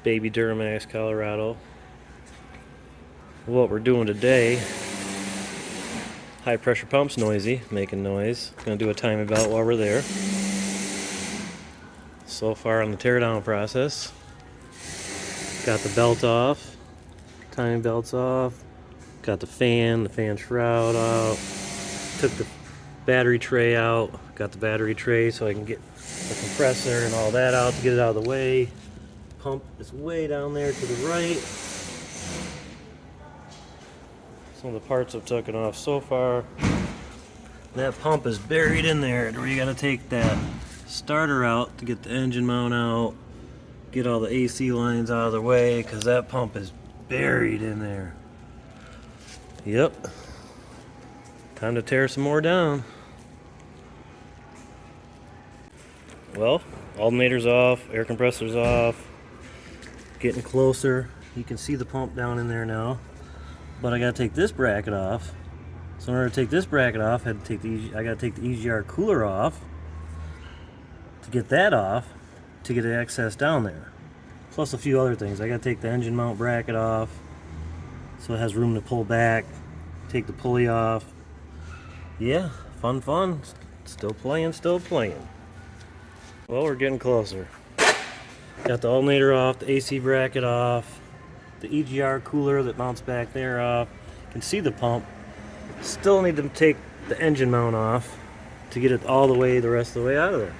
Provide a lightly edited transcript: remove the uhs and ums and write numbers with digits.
baby Duramax Colorado. What we're doing today, high pressure pump's noisy, making noise. Gonna do a timing belt while we're there. So far on the teardown process, got the belt off, timing belt's off, got the fan shroud out, took the battery tray out, got the battery tray so I can get the compressor and all that out to get it out of the way. Pump is way down there to the right. Some of the parts I've taken off so far. That pump is buried in there where you gotta take that starter out to get the engine mount out, get all the AC lines out of the way, because that pump is buried in there. Yep. Time to tear some more down. Well, alternator's off, air compressor's off. Getting closer. You can see the pump down in there now. But I gotta take this bracket off. So in order to take this bracket off, I gotta take the EGR cooler off to get that off to get the excess down there. Plus a few other things. I gotta take the engine mount bracket off so it has room to pull back. Take the pulley off. Yeah, fun. Still playing. Well, we're getting closer. Got the alternator off, the AC bracket off, the EGR cooler that mounts back there off. You can see the pump. Still need to take the engine mount off to get it all the rest of the way out of there.